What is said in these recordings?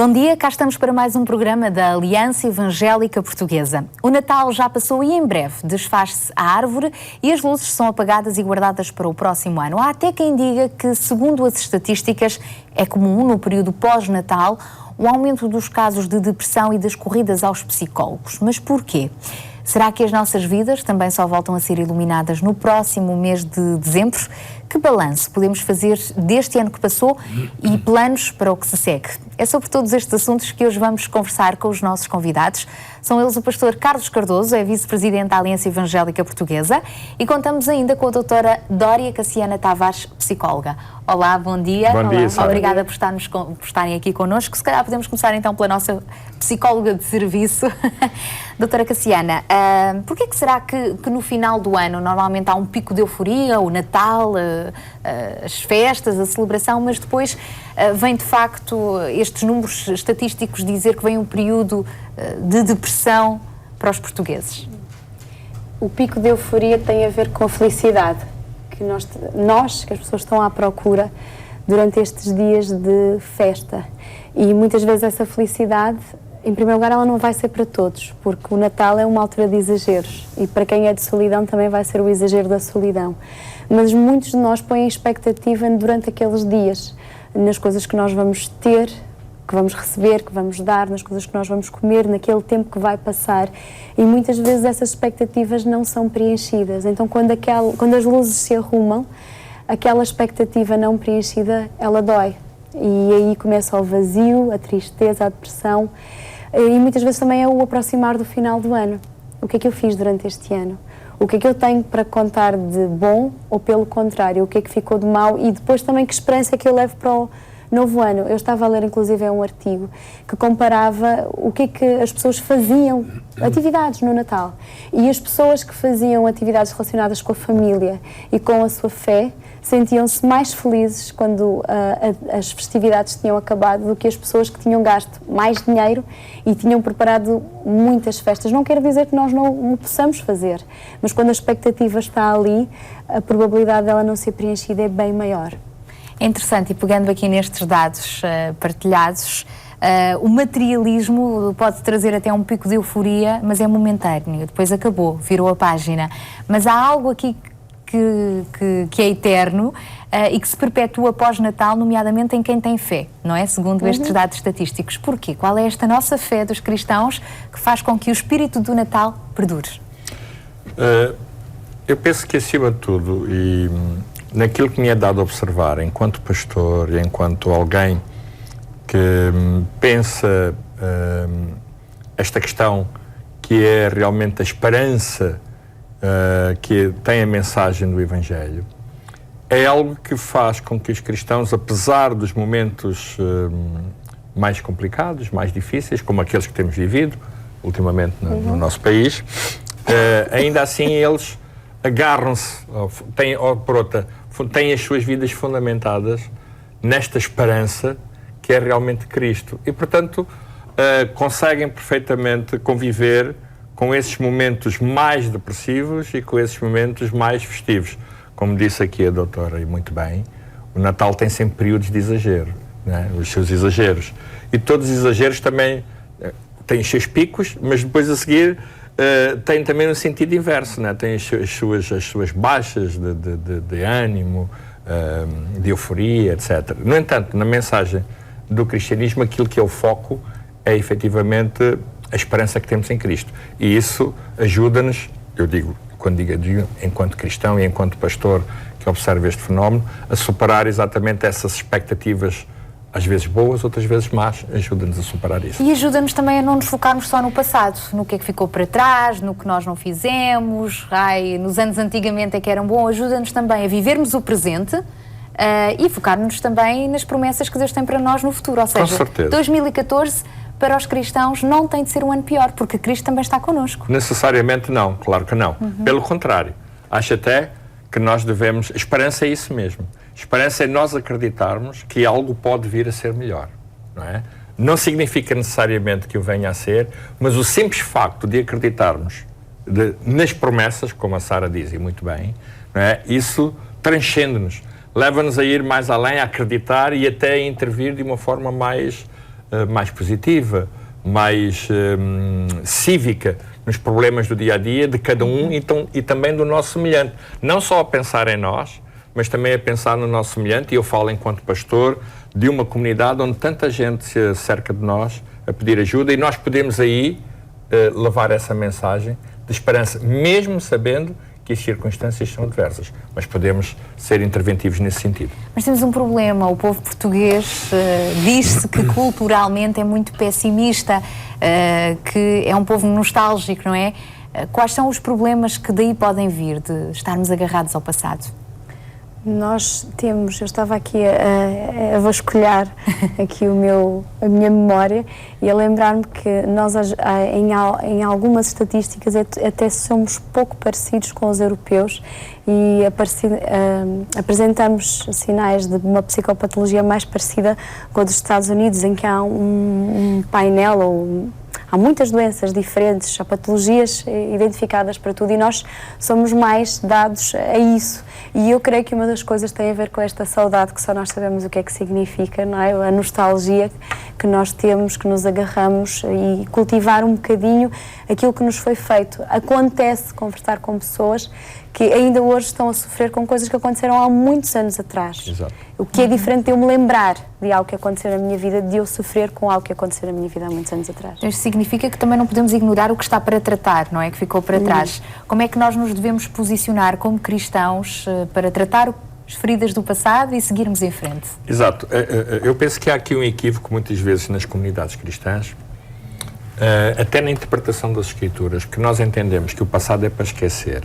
Bom dia, cá estamos para mais um programa da Aliança Evangélica Portuguesa. O Natal já passou e em breve desfaz-se a árvore e as luzes são apagadas e guardadas para o próximo ano. Há até quem diga que, segundo as estatísticas, é comum no período pós-Natal o aumento dos casos de depressão e das corridas aos psicólogos. Mas porquê? Será que as nossas vidas também só voltam a ser iluminadas no próximo mês de dezembro? Que balanço podemos fazer deste ano que passou e planos para o que se segue? É sobre todos estes assuntos que hoje vamos conversar com os nossos convidados. São eles o pastor Carlos Cardoso, é vice-presidente da Aliança Evangélica Portuguesa, e contamos ainda com a doutora Dória Cassiana Tavares, psicóloga. Olá, bom dia. Bom dia, Sara. Obrigada por estarem aqui connosco. Se calhar podemos começar então pela nossa psicóloga de serviço. Doutora Cassiana, porquê que será que no final do ano normalmente há um pico de euforia, o Natal, as festas, a celebração, mas depois vem de facto estes números estatísticos dizer que vem um período de depressão para os portugueses? O pico de euforia tem a ver com a felicidade que que as pessoas estão à procura durante estes dias de festa. E muitas vezes essa felicidade, em primeiro lugar, ela não vai ser para todos, porque o Natal é uma altura de exageros e para quem é de solidão também vai ser o exagero da solidão. Mas muitos de nós põem expectativa durante aqueles dias, nas coisas que nós vamos ter, que vamos receber, que vamos dar, nas coisas que nós vamos comer, naquele tempo que vai passar, e muitas vezes essas expectativas não são preenchidas. Então quando as luzes se arrumam, aquela expectativa não preenchida, ela dói. E aí começa o vazio, a tristeza, a depressão, e muitas vezes também é o aproximar do final do ano. O que é que eu fiz durante este ano? O que é que eu tenho para contar de bom, ou pelo contrário, o que é que ficou de mau, e depois também que esperança é que eu levo para o novo ano. Eu estava a ler inclusive um artigo que comparava o que é que as pessoas faziam, atividades no Natal, e as pessoas que faziam atividades relacionadas com a família e com a sua fé sentiam-se mais felizes quando as festividades tinham acabado do que as pessoas que tinham gasto mais dinheiro e tinham preparado muitas festas. Não quero dizer que nós não o possamos fazer, mas quando a expectativa está ali, a probabilidade dela não ser preenchida é bem maior. É interessante, e pegando aqui nestes dados partilhados, o materialismo pode trazer até um pico de euforia, mas é momentâneo, depois acabou, virou a página. Mas há algo aqui que é eterno e que se perpetua pós-Natal, nomeadamente em quem tem fé, não é? Segundo estes dados estatísticos. Porquê? Qual é esta nossa fé dos cristãos que faz com que o espírito do Natal perdure? Eu penso que, acima de tudo, e naquilo que me é dado a observar enquanto pastor e enquanto alguém que pensa esta questão que é realmente a esperança que tem a mensagem do Evangelho, é algo que faz com que os cristãos, apesar dos momentos mais complicados, mais difíceis, como aqueles que temos vivido ultimamente no nosso país, ainda assim eles agarram-se, têm as suas vidas fundamentadas nesta esperança que é realmente Cristo. E, portanto, conseguem perfeitamente conviver com esses momentos mais depressivos e com esses momentos mais festivos. Como disse aqui a doutora, e muito bem, o Natal tem sempre períodos de exagero, né? Os seus exageros. E todos os exageros também têm os seus picos, mas depois a seguir tem também no sentido inverso, né? Tem as suas baixas de ânimo, de euforia, etc. No entanto, na mensagem do cristianismo, aquilo que é o foco é efetivamente a esperança que temos em Cristo. E isso ajuda-nos, eu digo, quando digo enquanto cristão e enquanto pastor que observa este fenómeno, a superar exatamente essas expectativas, às vezes boas, outras vezes más, ajuda-nos a superar isso. E ajuda-nos também a não nos focarmos só no passado, no que é que ficou para trás, no que nós não fizemos, nos anos antigamente é que eram bons, ajuda-nos também a vivermos o presente e focar-nos também nas promessas que Deus tem para nós no futuro. Ou seja, 2014 para os cristãos não tem de ser um ano pior, porque Cristo também está connosco. Necessariamente não, claro que não. Pelo contrário, acho até que nós devemos... Esperança é isso mesmo. Esperança é nós acreditarmos que algo pode vir a ser melhor, não é? Não significa necessariamente que o venha a ser, mas o simples facto de acreditarmos nas promessas, como a Sara diz, e muito bem, não é? Isso transcende-nos, leva-nos a ir mais além, a acreditar e até a intervir de uma forma mais mais positiva, mais cívica nos problemas do dia-a-dia de cada um e também do nosso semelhante. Não só a pensar em nós, mas também a pensar no nosso semelhante, e eu falo enquanto pastor de uma comunidade onde tanta gente se cerca de nós a pedir ajuda, e nós podemos aí levar essa mensagem de esperança, mesmo sabendo que as circunstâncias são adversas, mas podemos ser interventivos nesse sentido. Mas temos um problema, o povo português diz-se que culturalmente é muito pessimista, que é um povo nostálgico, não é? Quais são os problemas que daí podem vir, de estarmos agarrados ao passado? Nós temos, eu estava aqui a vasculhar aqui a minha memória e a lembrar-me que nós em algumas estatísticas até somos pouco parecidos com os europeus e apresentamos sinais de uma psicopatologia mais parecida com a dos Estados Unidos, em que há um painel há muitas doenças diferentes, há patologias identificadas para tudo e nós somos mais dados a isso. E eu creio que uma das coisas tem a ver com esta saudade, que só nós sabemos o que é que significa, não é? A nostalgia que nós temos, que nos agarramos, e cultivar um bocadinho aquilo que nos foi feito. Acontece conversar com pessoas que ainda hoje estão a sofrer com coisas que aconteceram há muitos anos atrás. Exato. O que é diferente de eu me lembrar de algo que aconteceu na minha vida, de eu sofrer com algo que aconteceu na minha vida há muitos anos atrás. Isto significa que também não podemos ignorar o que está para tratar, não é? Que ficou para trás. Como é que nós nos devemos posicionar como cristãos para tratar as feridas do passado e seguirmos em frente? Exato. Eu penso que há aqui um equívoco muitas vezes nas comunidades cristãs, até na interpretação das Escrituras, porque nós entendemos que o passado é para esquecer.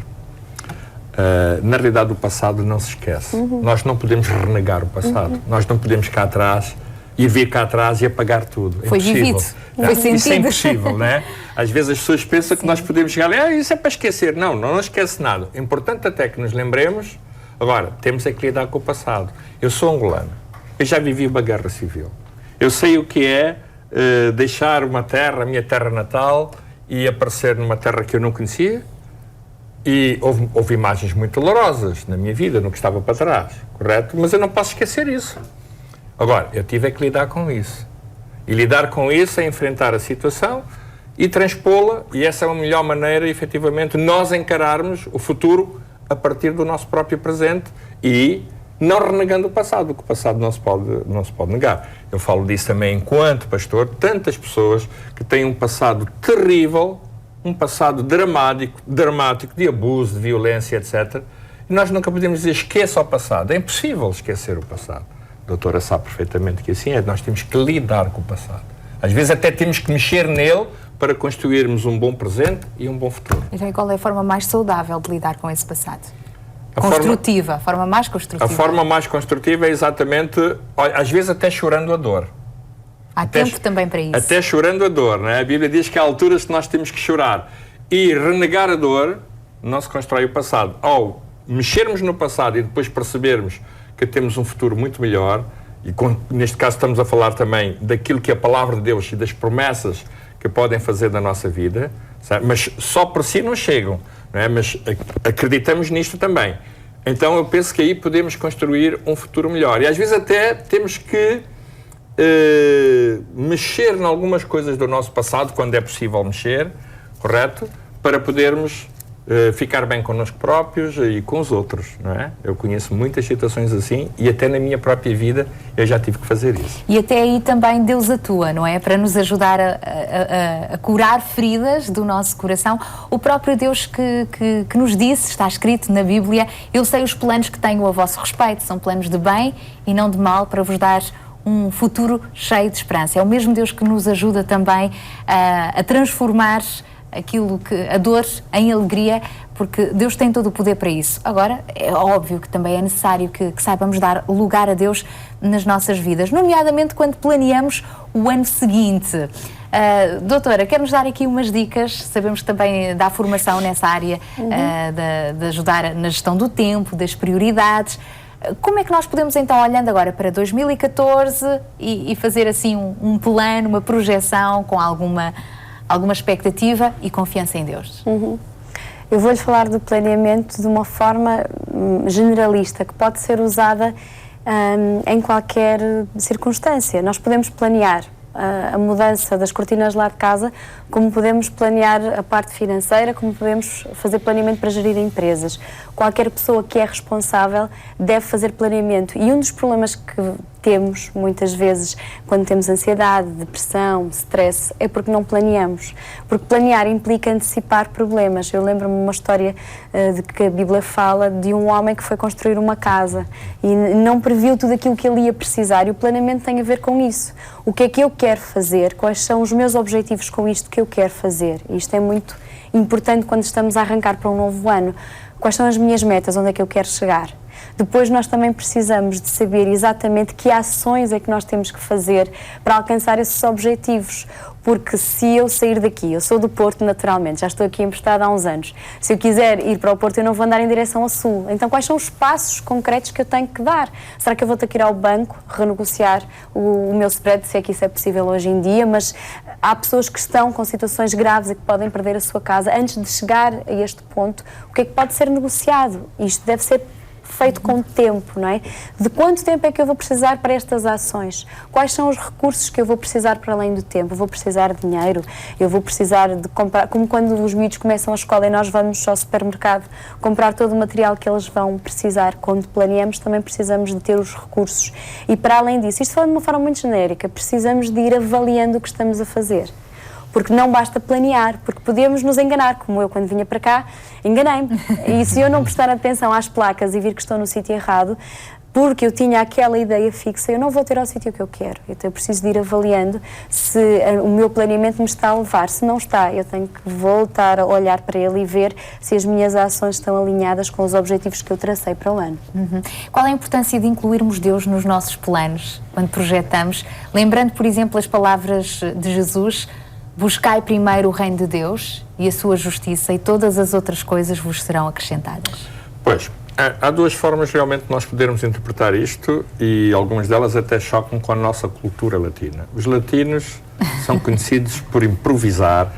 Na realidade, o passado não se esquece. Nós não podemos renegar o passado. Nós não podemos cá atrás e vir cá atrás e apagar tudo. Foi vivido, foi sentido. Isso é impossível, não é? Às vezes as pessoas pensam que nós podemos chegar ali, isso é para esquecer. Não, não esquece nada. É importante até que nos lembremos. Agora, temos é que lidar com o passado. Eu sou angolano. Eu já vivi uma guerra civil. Eu sei o que é deixar uma terra, a minha terra natal, e aparecer numa terra que eu não conhecia. E houve imagens muito dolorosas na minha vida, no que estava para trás, correto? Mas eu não posso esquecer isso. Agora, eu tive que lidar com isso. E lidar com isso é enfrentar a situação e transpô-la, e essa é a melhor maneira, efetivamente, nós encararmos o futuro a partir do nosso próprio presente e não renegando o passado, porque o passado não se pode negar. Eu falo disso também enquanto pastor, tantas pessoas que têm um passado terrível, um passado dramático de abuso, de violência, etc. E nós nunca podemos dizer esqueça o passado. É impossível esquecer o passado. A doutora sabe perfeitamente que assim é. Nós temos que lidar com o passado. Às vezes até temos que mexer nele para construirmos um bom presente e um bom futuro. E qual é a forma mais saudável de lidar com esse passado? A forma mais construtiva. A forma mais construtiva é exatamente, às vezes até chorando a dor. Há tempo também para isso. Até chorando a dor, não é? A Bíblia diz que há alturas que nós temos que chorar. E renegar a dor não se constrói o passado. Ao mexermos no passado e depois percebermos que temos um futuro muito melhor, e neste caso estamos a falar também daquilo que é a palavra de Deus e das promessas que podem fazer da nossa vida, sabe? Mas só por si não chegam, não é? Mas acreditamos nisto também. Então eu penso que aí podemos construir um futuro melhor. E às vezes até temos que mexer em algumas coisas do nosso passado, quando é possível mexer, correto? Para podermos ficar bem connosco próprios e com os outros, não é? Eu conheço muitas situações assim e até na minha própria vida eu já tive que fazer isso. E até aí também Deus atua, não é? Para nos ajudar a curar feridas do nosso coração. O próprio Deus que nos disse, está escrito na Bíblia, eu sei os planos que tenho a vosso respeito, são planos de bem e não de mal, para vos dar um futuro cheio de esperança. É o mesmo Deus que nos ajuda também a transformar a dor em alegria, porque Deus tem todo o poder para isso. Agora, é óbvio que também é necessário que saibamos dar lugar a Deus nas nossas vidas, nomeadamente quando planeamos o ano seguinte. Doutora, quer-nos dar aqui umas dicas? Sabemos que também dá formação nessa área de ajudar na gestão do tempo, das prioridades. Como é que nós podemos, então, olhando agora para 2014 e fazer assim um plano, uma projeção com alguma expectativa e confiança em Deus? Eu vou-lhe falar do planeamento de uma forma generalista, que pode ser usada em qualquer circunstância. Nós podemos planear a mudança das cortinas lá de casa, como podemos planear a parte financeira, como podemos fazer planeamento para gerir empresas. Qualquer pessoa que é responsável deve fazer planeamento. E um dos problemas que temos, muitas vezes, quando temos ansiedade, depressão, stress, é porque não planeamos. Porque planear implica antecipar problemas. Eu lembro-me de uma história de que a Bíblia fala de um homem que foi construir uma casa e não previu tudo aquilo que ele ia precisar, e o planeamento tem a ver com isso. O que é que eu quero fazer? Quais são os meus objetivos com isto que eu quero fazer? E isto é muito importante quando estamos a arrancar para um novo ano. Quais são as minhas metas? Onde é que eu quero chegar? Depois nós também precisamos de saber exatamente que ações é que nós temos que fazer para alcançar esses objetivos. Porque se eu sair daqui, eu sou do Porto naturalmente, já estou aqui emprestada há uns anos, se eu quiser ir para o Porto eu não vou andar em direção ao Sul. Então quais são os passos concretos que eu tenho que dar? Será que eu vou ter que ir ao banco, renegociar o meu spread, se é que isso é possível hoje em dia? Mas há pessoas que estão com situações graves e que podem perder a sua casa. Antes de chegar a este ponto, o que é que pode ser negociado? Isto deve ser feito com tempo, não é? De quanto tempo é que eu vou precisar para estas ações? Quais são os recursos que eu vou precisar para além do tempo? Eu vou precisar de dinheiro? Eu vou precisar de comprar, como quando os miúdos começam a escola e nós vamos ao supermercado comprar todo o material que eles vão precisar. Quando planeamos, também precisamos de ter os recursos. E para além disso, isto falando de uma forma muito genérica, precisamos de ir avaliando o que estamos a fazer. Porque não basta planear, porque podemos nos enganar, como eu quando vinha para cá, enganei-me. E se eu não prestar atenção às placas e vir que estou no sítio errado, porque eu tinha aquela ideia fixa, eu não vou ter ao sítio que eu quero. Então eu preciso de ir avaliando se o meu planeamento me está a levar. Se não está, eu tenho que voltar a olhar para ele e ver se as minhas ações estão alinhadas com os objetivos que eu tracei para o ano. Qual é a importância de incluirmos Deus nos nossos planos, quando projetamos? Lembrando, por exemplo, as palavras de Jesus: buscai primeiro o reino de Deus e a sua justiça, e todas as outras coisas vos serão acrescentadas. Pois, há duas formas realmente de nós podermos interpretar isto, e algumas delas até chocam com a nossa cultura latina. Os latinos são conhecidos por improvisar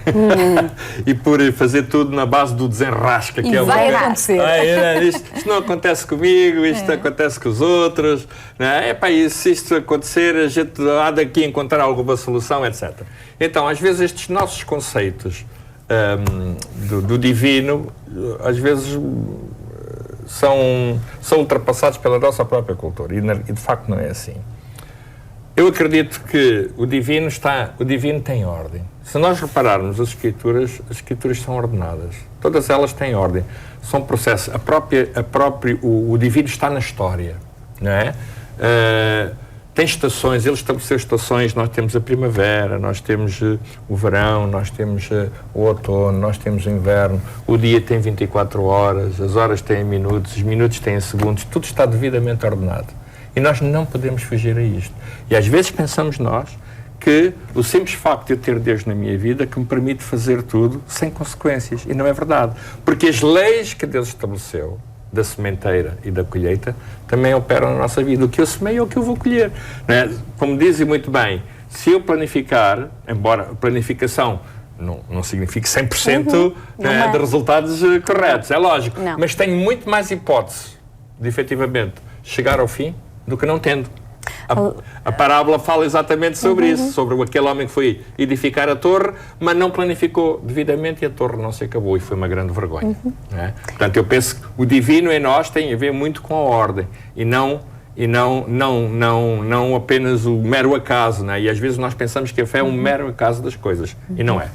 e por fazer tudo na base do desenrasca. E vai acontecer. Isto não acontece comigo, isto acontece com os outros. Não é? Epá, e se isto acontecer, a gente há daqui encontrar alguma solução, etc. Então, às vezes, estes nossos conceitos do divino, às vezes são ultrapassados pela nossa própria cultura, e de facto não é assim. Eu acredito que o divino tem ordem. Se nós repararmos as escrituras são ordenadas. Todas elas têm ordem. São processos. O divino está na história, não é? Tem estações, ele estabeleceu estações. Nós temos a primavera, nós temos o verão, nós temos o outono, nós temos o inverno. O dia tem 24 horas, as horas têm minutos, os minutos têm segundos. Tudo está devidamente ordenado. E nós não podemos fugir a isto. E às vezes pensamos nós que o simples facto de eu ter Deus na minha vida que me permite fazer tudo sem consequências. E não é verdade. Porque as leis que Deus estabeleceu, da sementeira e da colheita, também operam na nossa vida. O que eu semeio é o que eu vou colher. Não é? Como dizem muito bem, se eu planificar, embora a planificação não signifique 100% de resultados corretos, é lógico. Não. Mas tenho muito mais hipótese de, efetivamente, chegar ao fim do que não tendo. A parábola fala exatamente sobre isso, sobre aquele homem que foi edificar a torre, mas não planificou devidamente e a torre não se acabou, e foi uma grande vergonha. Não é? Portanto, eu penso que o divino em nós tem a ver muito com a ordem e não apenas o mero acaso. Não é? E às vezes nós pensamos que a fé é um mero acaso das coisas, e não é.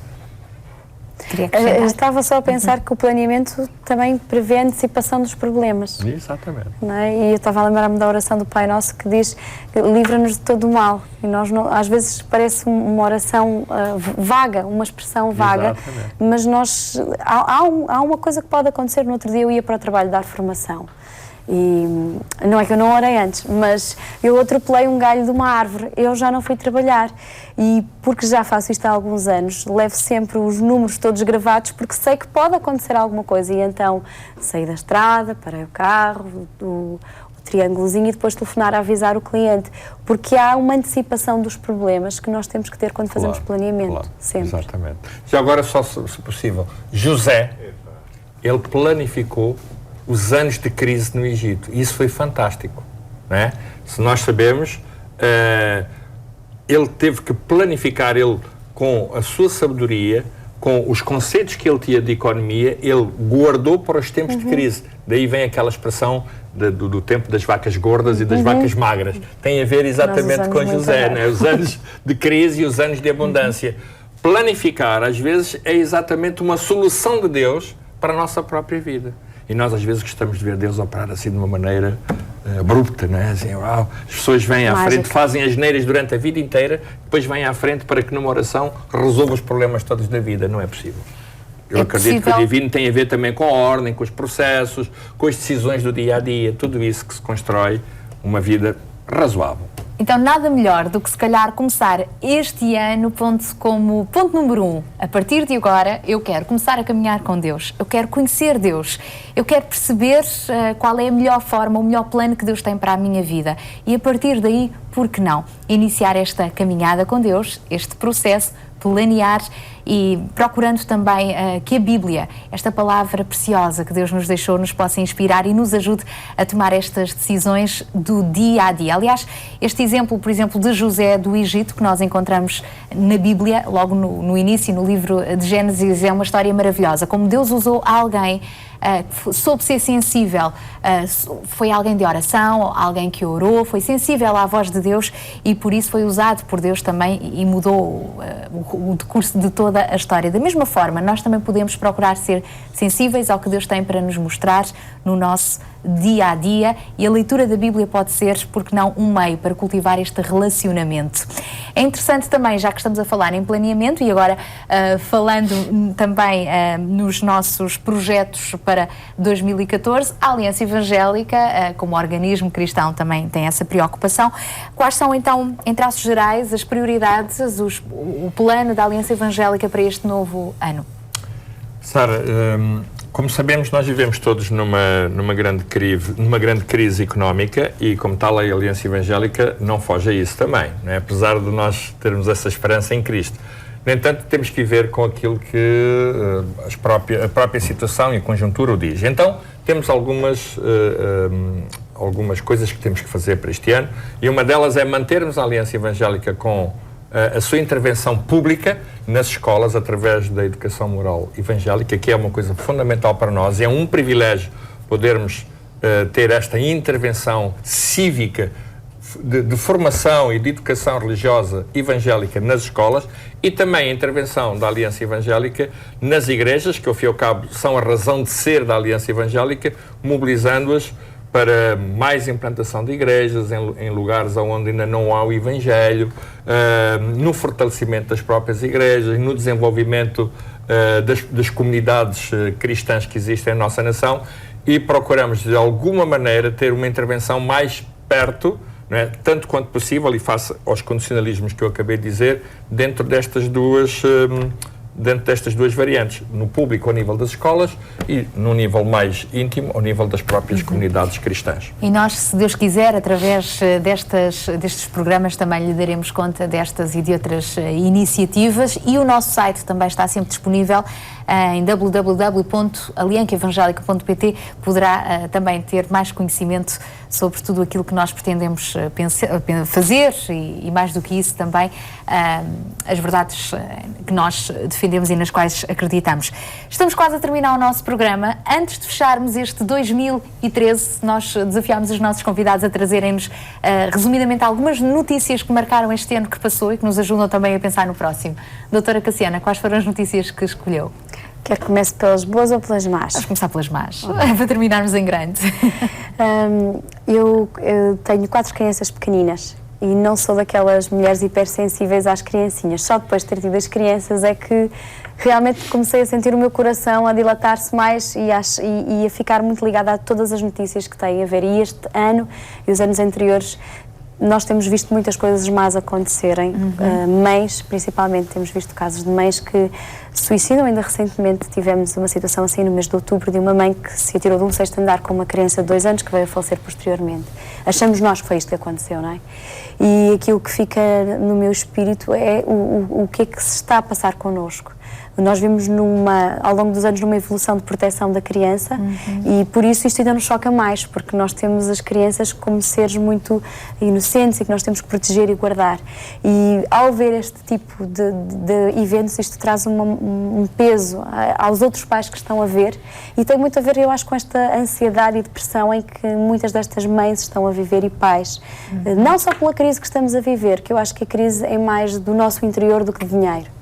Eu estava só a pensar que o planeamento também prevê a antecipação dos problemas. Exatamente. Não é? E eu estava a lembrar-me da oração do Pai Nosso que diz: livra-nos de todo o mal. E nós, às vezes, parece uma oração vaga, uma expressão vaga. Exatamente. Mas há uma coisa que pode acontecer. No outro dia eu ia para o trabalho dar formação. E não é que eu não orei antes, mas eu atropelei um galho de uma árvore. Eu já não fui trabalhar, e porque já faço isto há alguns anos, levo sempre os números todos gravados, porque sei que pode acontecer alguma coisa. E então saí da estrada, parei o carro, o triângulozinho, e depois telefonar a avisar o cliente, porque há uma antecipação dos problemas que nós temos que ter quando fazemos planeamento. Sempre. Exatamente. Já agora, só se possível, José, ele planificou os anos de crise no Egito. E isso foi fantástico. Não é? Se nós sabemos, ele teve que planificar, ele com a sua sabedoria, com os conceitos que ele tinha de economia, ele guardou para os tempos de crise. Daí vem aquela expressão do tempo das vacas gordas e das vacas magras. Tem a ver exatamente com José, né? Os anos de crise e os anos de abundância. Planificar, às vezes, é exatamente uma solução de Deus para a nossa própria vida. E nós, às vezes, gostamos de ver Deus operar assim de uma maneira abrupta, não é? Assim, uau, as pessoas vêm à frente, fazem as neiras durante a vida inteira, depois vêm à frente para que numa oração resolva os problemas todos da vida. Não é possível. Eu acredito que o divino tem a ver também com a ordem, com os processos, com as decisões do dia a dia, tudo isso que se constrói uma vida razoável. Então, nada melhor do que, se calhar, começar este ano como ponto número 1. A partir de agora, eu quero começar a caminhar com Deus. Eu quero conhecer Deus. Eu quero perceber qual é a melhor forma, o melhor plano que Deus tem para a minha vida. E, a partir daí, por que não? Iniciar esta caminhada com Deus, este processo, planear e procurando também que a Bíblia, esta palavra preciosa que Deus nos deixou, nos possa inspirar e nos ajude a tomar estas decisões do dia a dia. Aliás, este exemplo, por exemplo, de José do Egito, que nós encontramos na Bíblia, logo no início, no livro de Gênesis, é uma história maravilhosa. Como Deus usou alguém que soube ser sensível, foi alguém de oração, alguém que orou, foi sensível à voz de Deus e por isso foi usado por Deus também e mudou o decurso de toda a história. Da mesma forma, nós também podemos procurar ser sensíveis ao que Deus tem para nos mostrar no nosso dia a dia e a leitura da Bíblia pode ser, porque não, um meio para cultivar este relacionamento. É interessante também, já que estamos a falar em planeamento e agora falando também nos nossos projetos para 2014, a Aliança Evangélica, como organismo cristão, também tem essa preocupação. Quais são então, em traços gerais, as prioridades, o plano da Aliança Evangélica para este novo ano? Sara, como sabemos, nós vivemos todos numa grande crise económica e, como tal, a Aliança Evangélica não foge a isso também, não é? Apesar de nós termos essa esperança em Cristo. No entanto, temos que viver com aquilo que a própria situação e a conjuntura o diz. Então, temos algumas coisas que temos que fazer para este ano e uma delas é mantermos a Aliança Evangélica com a sua intervenção pública nas escolas através da educação moral evangélica, que é uma coisa fundamental para nós. É um privilégio podermos ter esta intervenção cívica de formação e de educação religiosa evangélica nas escolas e também a intervenção da Aliança Evangélica nas igrejas, que ao fim e ao cabo são a razão de ser da Aliança Evangélica, mobilizando-as para mais implantação de igrejas em lugares onde ainda não há o Evangelho, no fortalecimento das próprias igrejas, no desenvolvimento das comunidades cristãs que existem na nossa nação e procuramos, de alguma maneira, ter uma intervenção mais perto, não é? Tanto quanto possível, e face aos condicionalismos que eu acabei de dizer, dentro destas duas variantes, no público ao nível das escolas e no nível mais íntimo ao nível das próprias comunidades cristãs. E nós, se Deus quiser, através destes programas também lhe daremos conta destas e de outras iniciativas e o nosso site também está sempre disponível em www.aliancaevangelica.pt. Poderá também ter mais conhecimento sobre tudo aquilo que nós pretendemos fazer e mais do que isso também as verdades que nós defendemos e nas quais acreditamos. Estamos quase a terminar o nosso programa. Antes de fecharmos este 2013, nós desafiámos os nossos convidados a trazerem-nos resumidamente algumas notícias que marcaram este ano que passou e que nos ajudam também a pensar no próximo. Doutora Cassiana, quais foram as notícias que escolheu? Quer que comece pelas boas ou pelas más? Vamos começar pelas más, para terminarmos em grande. Eu tenho 4 crianças pequeninas e não sou daquelas mulheres hipersensíveis às criancinhas. Só depois de ter tido as crianças é que realmente comecei a sentir o meu coração a dilatar-se mais e a ficar muito ligada a todas as notícias que têm a ver. E este ano e os anos anteriores nós temos visto muitas coisas más acontecerem, mães, principalmente, temos visto casos de mães que se suicidam. Ainda recentemente tivemos uma situação assim no mês de outubro de uma mãe que se atirou de um 6º andar com uma criança de 2 anos que veio a falecer posteriormente. Achamos nós que foi isto que aconteceu, não é? E aquilo que fica no meu espírito é o que é que se está a passar connosco. Nós vimos ao longo dos anos numa evolução de proteção da criança e por isso isto ainda nos choca mais, porque nós temos as crianças como seres muito inocentes e que nós temos que proteger e guardar. E ao ver este tipo de eventos, isto traz um peso aos outros pais que estão a ver e tem muito a ver, eu acho, com esta ansiedade e depressão em que muitas destas mães estão a viver e pais. Não só pela crise que estamos a viver, que eu acho que a crise é mais do nosso interior do que de dinheiro.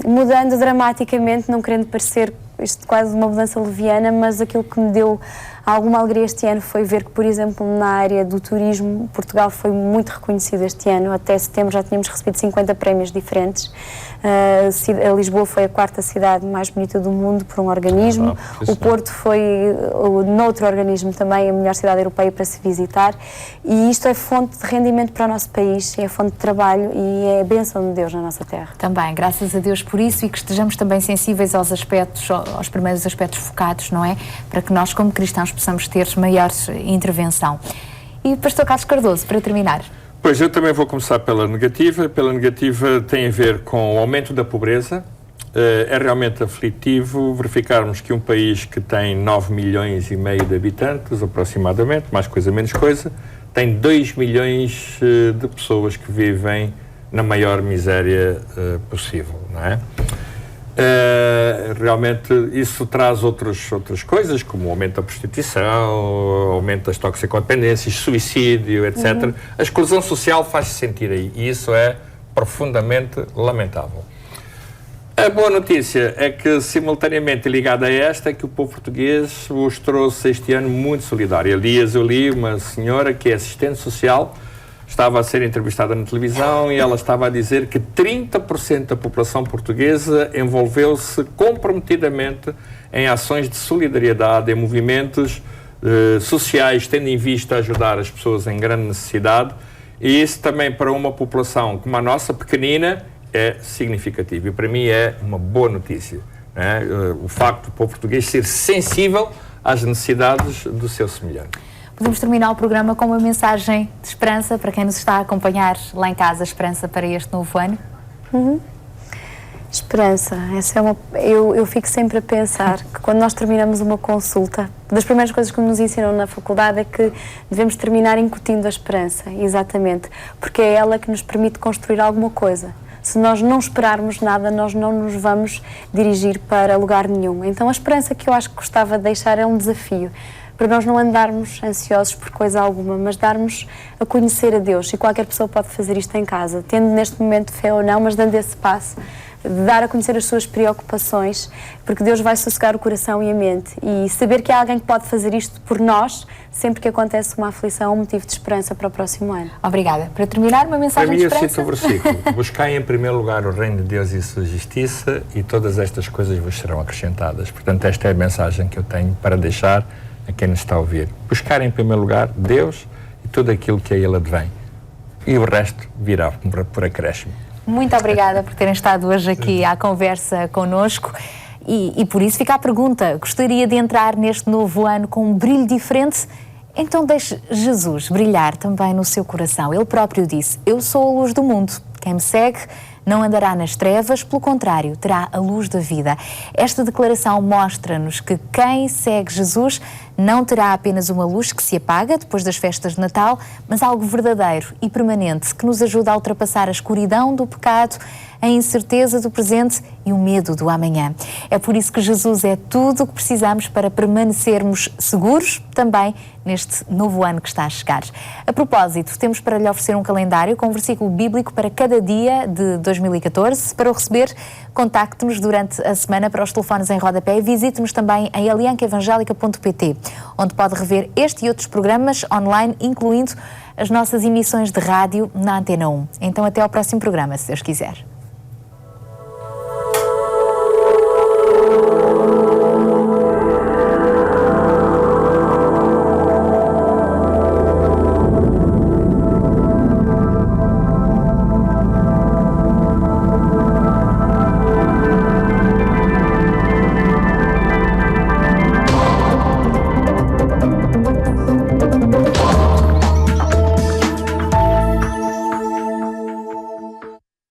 Mudando dramaticamente, não querendo parecer isto quase uma mudança leviana, mas aquilo que me deu alguma alegria este ano foi ver que, por exemplo, na área do turismo, Portugal foi muito reconhecido este ano. Até setembro já tínhamos recebido 50 prémios diferentes. A Lisboa foi a 4ª cidade mais bonita do mundo por um organismo. O Porto foi, noutro organismo também, a melhor cidade europeia para se visitar. E isto é fonte de rendimento para o nosso país, é fonte de trabalho e é a bênção de Deus na nossa terra. Também, graças a Deus por isso, e que estejamos também sensíveis aos primeiros aspectos focados, não é? Para que nós, como cristãos, possamos ter maior intervenção. E Pastor Carlos Cardoso, para terminar. Pois, eu também vou começar pela negativa. Pela negativa tem a ver com o aumento da pobreza. É realmente aflitivo verificarmos que um país que tem 9,5 milhões de habitantes, aproximadamente, mais coisa, menos coisa, tem 2 milhões de pessoas que vivem na maior miséria possível, não é? Realmente isso traz outras coisas, como o aumento da prostituição, aumento das toxicodependências, suicídio, etc. A exclusão social faz-se sentir aí e isso é profundamente lamentável. A boa notícia é que, simultaneamente ligada a esta, é que o povo português mostrou-se este ano muito solidário. Aliás, eu li uma senhora que é assistente social, estava a ser entrevistada na televisão e ela estava a dizer que 30% da população portuguesa envolveu-se comprometidamente em ações de solidariedade, em movimentos sociais, tendo em vista ajudar as pessoas em grande necessidade, e isso também para uma população como a nossa, pequenina, é significativo e para mim é uma boa notícia, né? O facto do povo português ser sensível às necessidades do seu semelhante. Podemos terminar o programa com uma mensagem de esperança para quem nos está a acompanhar lá em casa, esperança para este novo ano? Esperança, essa é eu fico sempre a pensar que quando nós terminamos uma consulta, das primeiras coisas que nos ensinam na faculdade é que devemos terminar incutindo a esperança, exatamente, porque é ela que nos permite construir alguma coisa. Se nós não esperarmos nada, nós não nos vamos dirigir para lugar nenhum. Então a esperança que eu acho que gostava de deixar é um desafio, para nós não andarmos ansiosos por coisa alguma, mas darmos a conhecer a Deus. E qualquer pessoa pode fazer isto em casa, tendo neste momento fé ou não, mas dando esse passo, de dar a conhecer as suas preocupações, porque Deus vai sossegar o coração e a mente. E saber que há alguém que pode fazer isto por nós, sempre que acontece uma aflição, é um motivo de esperança para o próximo ano. Obrigada. Para terminar, uma mensagem de esperança. Para mim, eu cito o versículo: buscai em primeiro lugar o reino de Deus e a sua justiça, e todas estas coisas vos serão acrescentadas. Portanto, esta é a mensagem que eu tenho para deixar a quem nos está a ouvir. Buscar em primeiro lugar Deus e tudo aquilo que a Ele advém. E o resto virá por acréscimo. Muito obrigada por terem estado hoje aqui à conversa connosco. E por isso fica a pergunta: gostaria de entrar neste novo ano com um brilho diferente? Então deixe Jesus brilhar também no seu coração. Ele próprio disse: eu sou a luz do mundo. Quem me segue não andará nas trevas, pelo contrário, terá a luz da vida. Esta declaração mostra-nos que quem segue Jesus não terá apenas uma luz que se apaga depois das festas de Natal, mas algo verdadeiro e permanente que nos ajuda a ultrapassar a escuridão do pecado, a incerteza do presente e o medo do amanhã. É por isso que Jesus é tudo o que precisamos para permanecermos seguros também neste novo ano que está a chegar. A propósito, temos para lhe oferecer um calendário com um versículo bíblico para cada dia de 2014. Para o receber, contacte-nos durante a semana para os telefones em rodapé e visite-nos também em aliancaevangelica.pt, onde pode rever este e outros programas online, incluindo as nossas emissões de rádio na Antena 1. Então até ao próximo programa, se Deus quiser.